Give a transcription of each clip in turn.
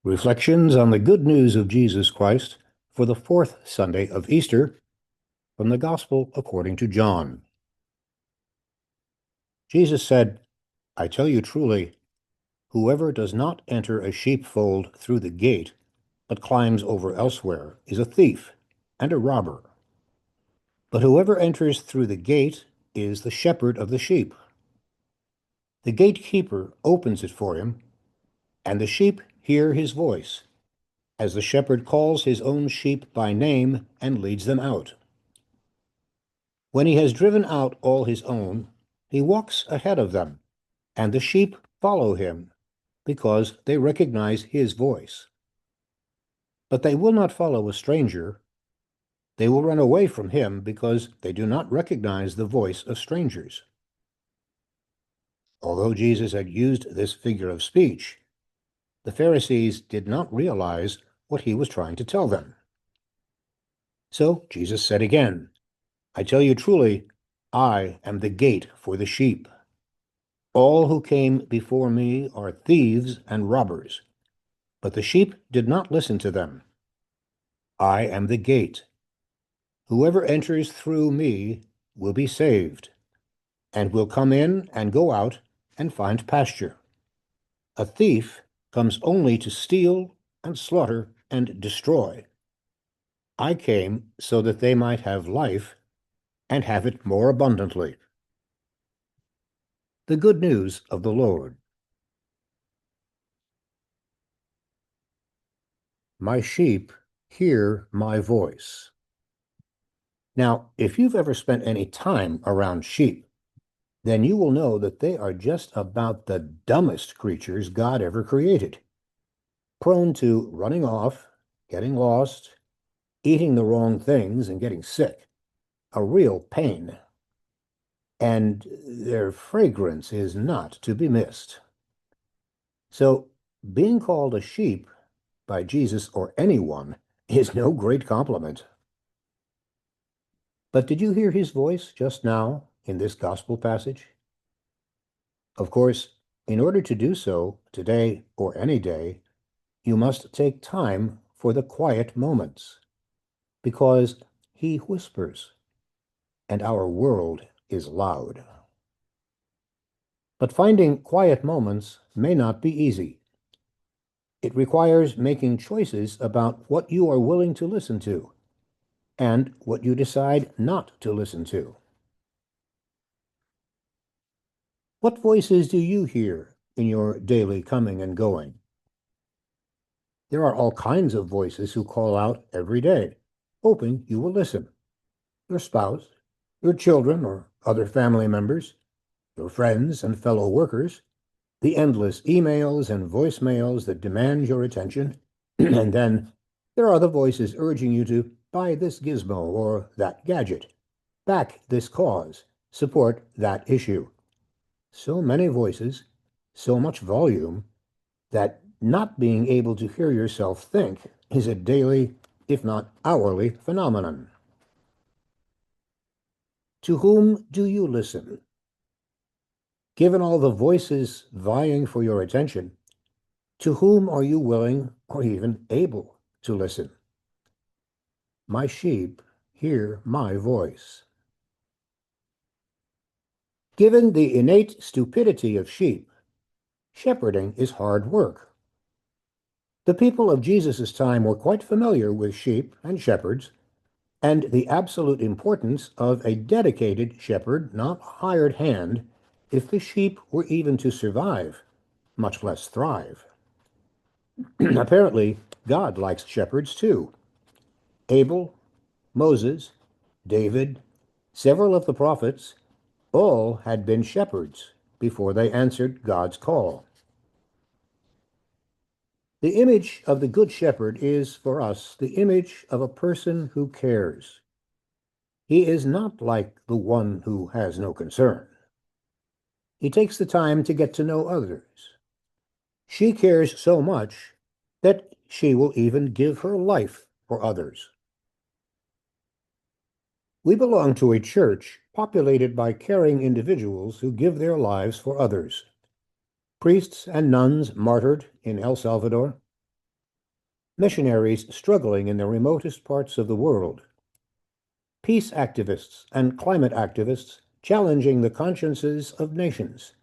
Reflections on the Good News of Jesus Christ for the fourth Sunday of Easter from the Gospel according to John. Jesus said, I tell you truly, whoever does not enter a sheepfold through the gate, but climbs over elsewhere, is a thief and a robber. But whoever enters through the gate is the shepherd of the sheep. The gatekeeper opens it for him, and the sheep hear his voice, as the shepherd calls his own sheep by name and leads them out. When he has driven out all his own, he walks ahead of them, and the sheep follow him, because they recognize his voice. But they will not follow a stranger. They will run away from him because they do not recognize the voice of strangers. Although Jesus had used this figure of speech, the Pharisees did not realize what he was trying to tell them. So Jesus said again, I tell you truly, I am the gate for the sheep. All who came before me are thieves and robbers, but the sheep did not listen to them. I am the gate. Whoever enters through me will be saved, and will come in and go out and find pasture. A thief comes only to steal and slaughter and destroy. I came so that they might have life and have it more abundantly. The good news of the Lord. My sheep hear my voice. Now, if you've ever spent any time around sheep, then you will know that they are just about the dumbest creatures God ever created, prone to running off, getting lost, eating the wrong things, and getting sick. A real pain. And their fragrance is not to be missed. So, being called a sheep by Jesus or anyone is no great compliment. But did you hear his voice just now in this gospel passage? Of course, in order to do so today or any day, you must take time for the quiet moments, because he whispers, and our world is loud. But finding quiet moments may not be easy. It requires making choices about what you are willing to listen to and what you decide not to listen to. What voices do you hear in your daily coming and going? There are all kinds of voices who call out every day, hoping you will listen. Your spouse, your children or other family members, your friends and fellow workers, the endless emails and voicemails that demand your attention, and then there are the voices urging you to buy this gizmo or that gadget, back this cause, support that issue. So many voices, so much volume, that not being able to hear yourself think is a daily, if not hourly, phenomenon. To whom do you listen? Given all the voices vying for your attention, to whom are you willing or even able to listen? My sheep hear my voice. Given the innate stupidity of sheep, shepherding is hard work. The people of Jesus' time were quite familiar with sheep and shepherds, and the absolute importance of a dedicated shepherd, not hired hand, if the sheep were even to survive, much less thrive. Apparently, God likes shepherds too. Abel, Moses, David, several of the prophets, all had been shepherds before they answered God's call. The image of the Good Shepherd is, for us, the image of a person who cares. He is not like the one who has no concern. He takes the time to get to know others. She cares so much that she will even give her life for others. We belong to a church populated by caring individuals who give their lives for others. Priests and nuns martyred in El Salvador, missionaries struggling in the remotest parts of the world, peace activists and climate activists challenging the consciences of nations,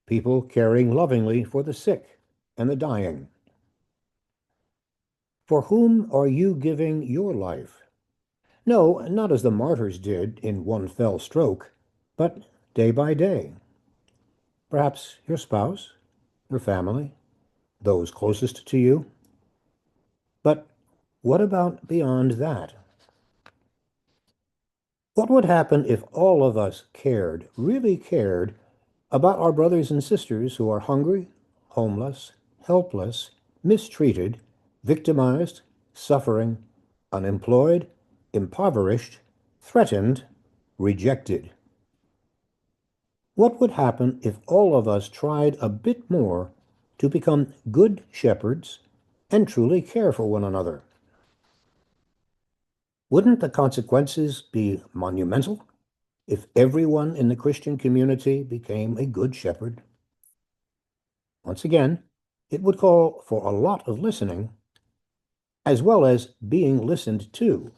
people caring lovingly for the sick and the dying. For whom are you giving your life? No, not as the martyrs did in one fell stroke, but day by day. Perhaps your spouse, your family, those closest to you. But what about beyond that? What would happen if all of us cared, really cared, about our brothers and sisters who are hungry, homeless, helpless, mistreated, victimized, suffering, unemployed, impoverished, threatened, rejected? What would happen if all of us tried a bit more to become good shepherds and truly care for one another? Wouldn't the consequences be monumental if everyone in the Christian community became a good shepherd? Once again, it would call for a lot of listening, as well as being listened to.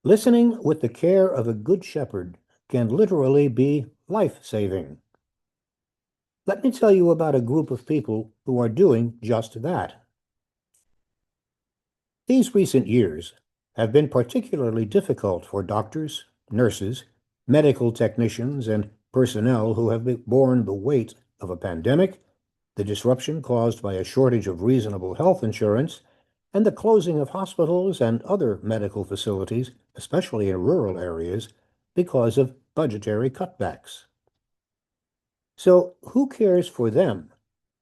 Listening with the care of a good shepherd can literally be life-saving. Let me tell you about a group of people who are doing just that. These recent years have been particularly difficult for doctors, nurses, medical technicians, and personnel who have borne the weight of a pandemic, the disruption caused by a shortage of reasonable health insurance, and the closing of hospitals and other medical facilities, especially in rural areas, because of budgetary cutbacks. So, who cares for them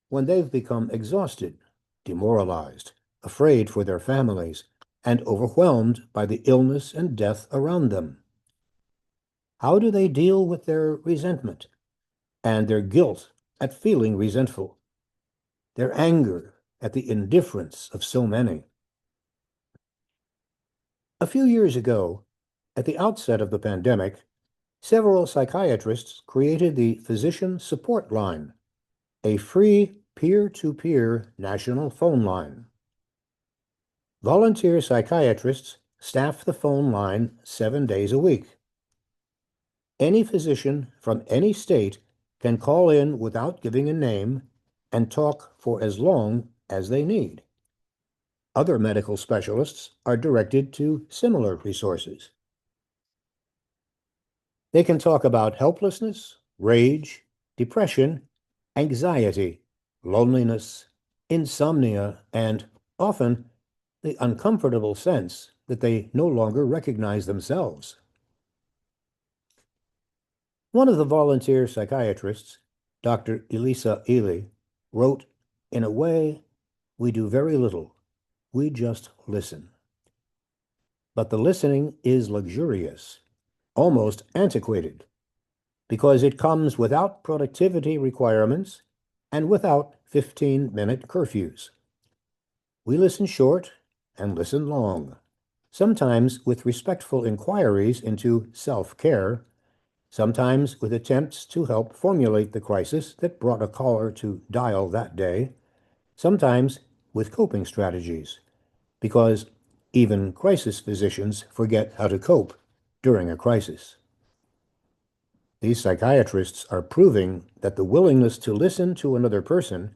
when they've become exhausted, demoralized, afraid for their families, and overwhelmed by the illness and death around them? How do they deal with their resentment and their guilt at feeling resentful, their anger at the indifference of so many? A few years ago, at the outset of the pandemic, several psychiatrists created the Physician Support Line, a free peer-to-peer national phone line. Volunteer psychiatrists staff the phone line 7 days a week. Any physician from any state can call in without giving a name and talk for as long as they need. Other medical specialists are directed to similar resources. They can talk about helplessness, rage, depression, anxiety, loneliness, insomnia, and often the uncomfortable sense that they no longer recognize themselves. One of the volunteer psychiatrists, Dr. Elisa Ely, wrote, "In a way, we do very little. We just listen. But the listening is luxurious, almost antiquated, because it comes without productivity requirements and without 15-minute curfews. We listen short and listen long, sometimes with respectful inquiries into self-care, sometimes with attempts to help formulate the crisis that brought a caller to dial that day, sometimes with coping strategies, because even crisis physicians forget how to cope during a crisis. These psychiatrists are proving that the willingness to listen to another person,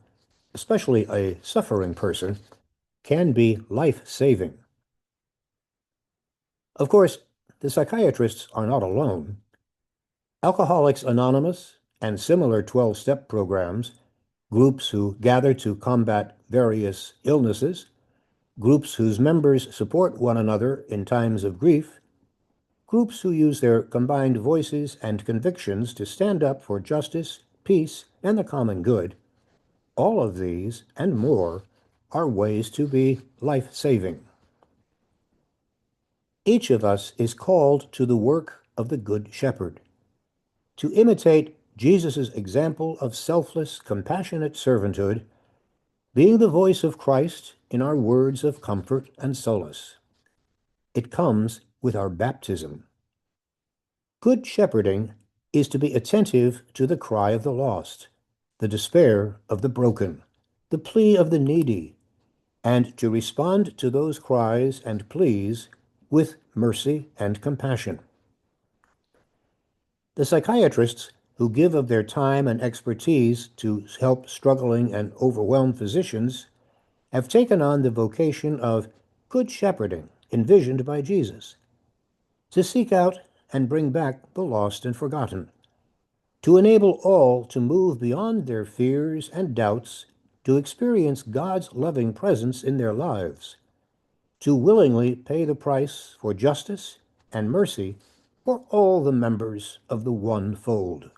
especially a suffering person, can be life-saving. Of course, the psychiatrists are not alone. Alcoholics Anonymous and similar 12-step programs, groups who gather to combat various illnesses, groups whose members support one another in times of grief, groups who use their combined voices and convictions to stand up for justice, peace, and the common good. All of these and more are ways to be life-saving. Each of us is called to the work of the Good Shepherd, to imitate Jesus' example of selfless, compassionate servanthood, being the voice of Christ in our words of comfort and solace. It comes with our baptism. Good shepherding is to be attentive to the cry of the lost, the despair of the broken, the plea of the needy, and to respond to those cries and pleas with mercy and compassion. The psychiatrists who give of their time and expertise to help struggling and overwhelmed physicians have taken on the vocation of good shepherding envisioned by Jesus, to seek out and bring back the lost and forgotten, to enable all to move beyond their fears and doubts, to experience God's loving presence in their lives, to willingly pay the price for justice and mercy for all the members of the one fold.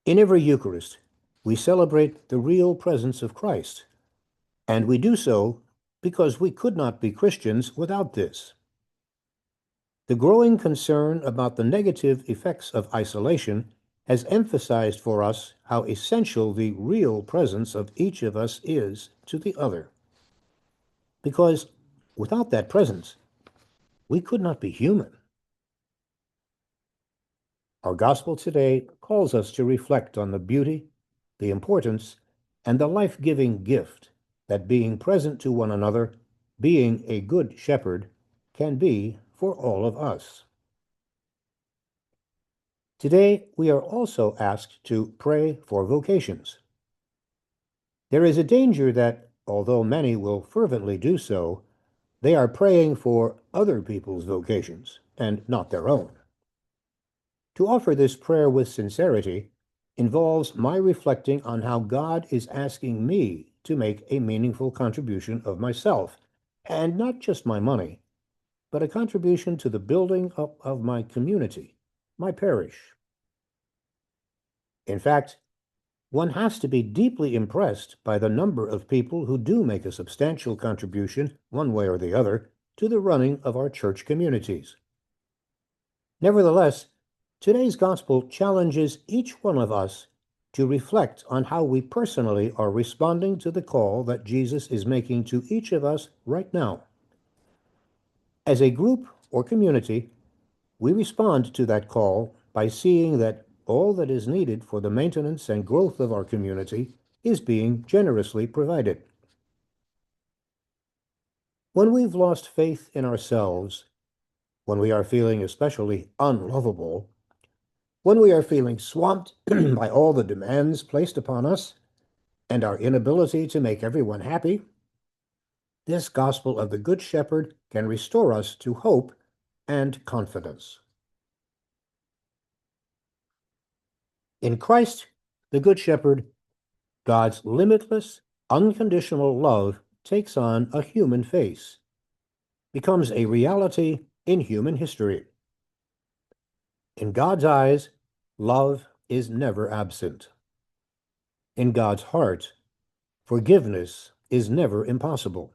In every Eucharist, we celebrate the real presence of Christ, and we do so because we could not be Christians without this. The growing concern about the negative effects of isolation has emphasized for us how essential the real presence of each of us is to the other. Because without that presence, we could not be human. Our gospel today calls us to reflect on the beauty, the importance, and the life-giving gift that being present to one another, being a good shepherd, can be for all of us. Today, we are also asked to pray for vocations. There is a danger that, although many will fervently do so, they are praying for other people's vocations and not their own. To offer this prayer with sincerity involves my reflecting on how God is asking me to make a meaningful contribution of myself, and not just my money, but a contribution to the building up of my community, my parish. In fact, one has to be deeply impressed by the number of people who do make a substantial contribution, one way or the other, to the running of our church communities. Nevertheless, today's gospel challenges each one of us to reflect on how we personally are responding to the call that Jesus is making to each of us right now. As a group or community, we respond to that call by seeing that all that is needed for the maintenance and growth of our community is being generously provided. When we've lost faith in ourselves, when we are feeling especially unlovable, when we are feeling swamped by all the demands placed upon us and our inability to make everyone happy, this gospel of the Good Shepherd can restore us to hope and confidence. In Christ, the Good Shepherd, God's limitless, unconditional love takes on a human face, becomes a reality in human history. In God's eyes, love is never absent. In God's heart, forgiveness is never impossible.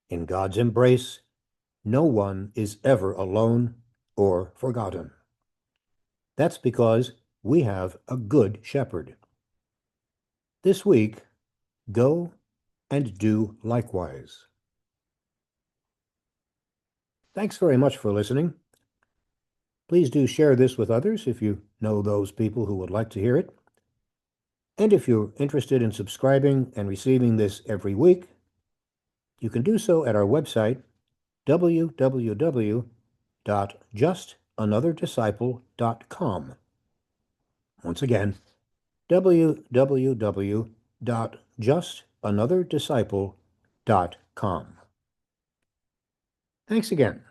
In God's embrace, no one is ever alone or forgotten. That's because we have a good shepherd. This week, go and do likewise. Thanks very much for listening. Please do share this with others if you know those people who would like to hear it. And if you're interested in subscribing and receiving this every week, you can do so at our website, www.justanother.disciple.com. Once again, www.justanother.disciple.com. Thanks again.